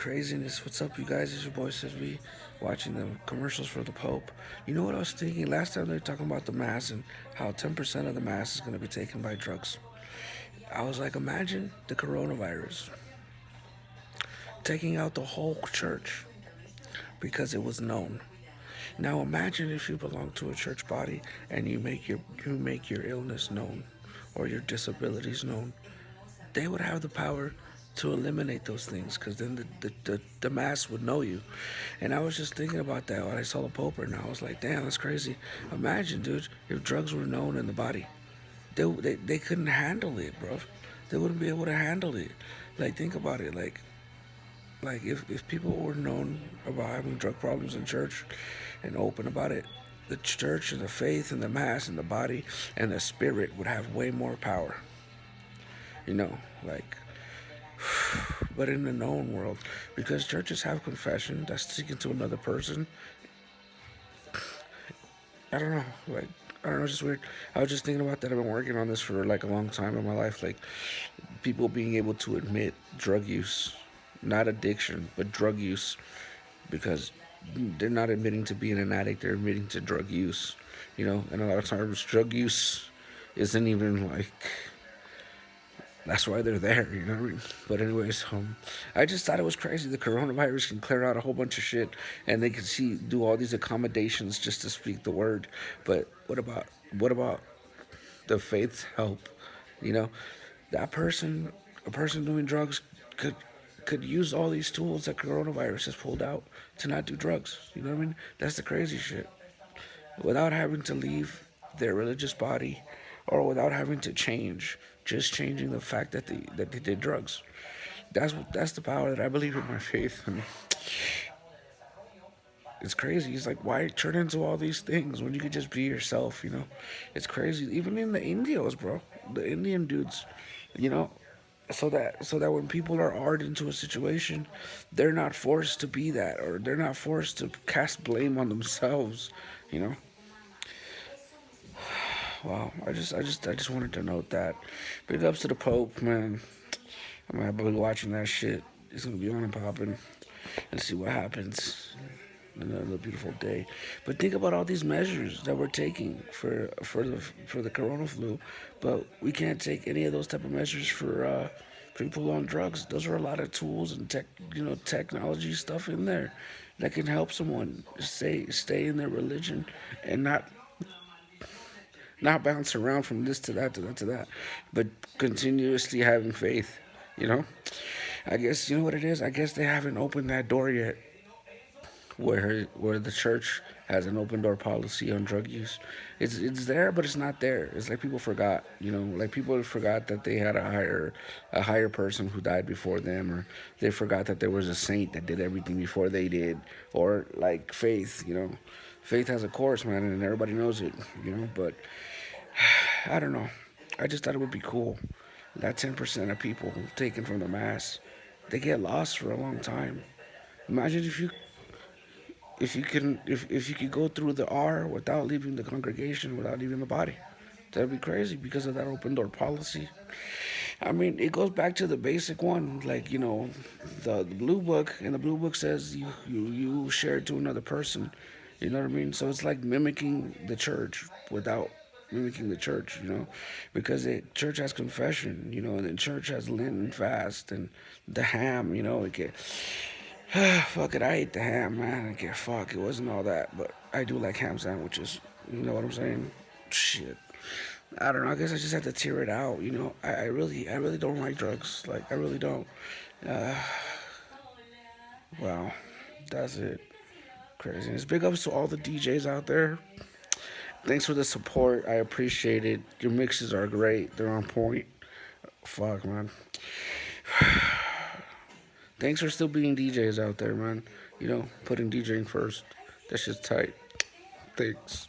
Craziness. What's up, you guys? It's your boy Sisby watching the commercials for the Pope. You know what I was thinking? Last time they were talking about the mass and how 10% of the mass is going to be taken by drugs. I was like, imagine the coronavirus taking out the whole church because it was known. Now imagine if you belong to a church body and you make your illness known or your disabilities known. They would have the power to eliminate those things because then the mass would know you. And I was just thinking about that when I saw the Pope and I was like, damn, that's crazy. Imagine, dude, if drugs were known in the body. They couldn't handle it, bro. They wouldn't be able to handle it. Like, think about it. Like if people were known about having drug problems in church and open about it, the church and the faith and the mass and the body and the spirit would have way more power. You know, like, but in the known world, because churches have confession that's speaking to another person. I don't know, like, I don't know, it's just weird. I was just thinking about that. I've been working on this for like a long time in my life, like people being able to admit drug use, not addiction, but drug use, because they're not admitting to being an addict; they're admitting to drug use. And a lot of times, drug use isn't even like that's why they're there, you know what I mean? But anyways, I just thought it was crazy. The coronavirus can clear out a whole bunch of shit, and they can do all these accommodations just to speak the word. But what about the faith's help? You know, that person, a person doing drugs, could could use all these tools that coronavirus has pulled out to not do drugs. You know what I mean? That's the crazy shit. Without having to leave their religious body, or without having to change, just changing the fact that they did drugs. That's the power that I believe in my faith. I mean, it's crazy. It's like, why turn into all these things when you could just be yourself? It's crazy. Even in the Indios, bro, the Indian dudes, you know, so that when people are art into a situation, they're not forced to be that, or they're not forced to cast blame on themselves. You know, wow. I just wanted to note that. Big ups to the Pope, man. I'm gonna be watching that shit. It's gonna be on and popping, and see what happens. Another beautiful day. But think about all these measures that we're taking for the corona flu, but we can't take any of those type of measures for people on drugs. Those are a lot of tools and technology stuff in there that can help someone stay in their religion and not bounce around from this to that to that to that, but continuously having faith. You know, I guess you know what it is. I guess they haven't opened that door yet where the church has an open door policy on drug use. It's there, but it's not there. It's like people forgot, like people forgot that they had a higher person who died before them, or they forgot that there was a saint that did everything before they did, or like faith. Faith has a course, man, and everybody knows it. But I don't know. I just thought it would be cool. That 10% of people taken from the mass, they get lost for a long time. Imagine if you could go through the R without leaving the congregation, without leaving the body. That'd be crazy because of that open door policy. I mean, it goes back to the basic one, like the blue book, and the blue book says you share it to another person. You know what I mean? So it's like mimicking the church without mimicking the church. Because the church has confession, and the church has Lenten fast and the ham. Fuck it, I ate the ham, man. I get fuck. It wasn't all that, but I do like ham sandwiches. You know what I'm saying? Shit. I don't know. I guess I just had to tear it out. I really don't like drugs. Like, I really don't. Uh, wow, that's it. Craziness. Big ups to all the DJs out there. Thanks for the support. I appreciate it. Your mixes are great. They're on point. Fuck, man. Thanks for still being DJs out there, man. Putting DJing first. That shit's tight. Thanks.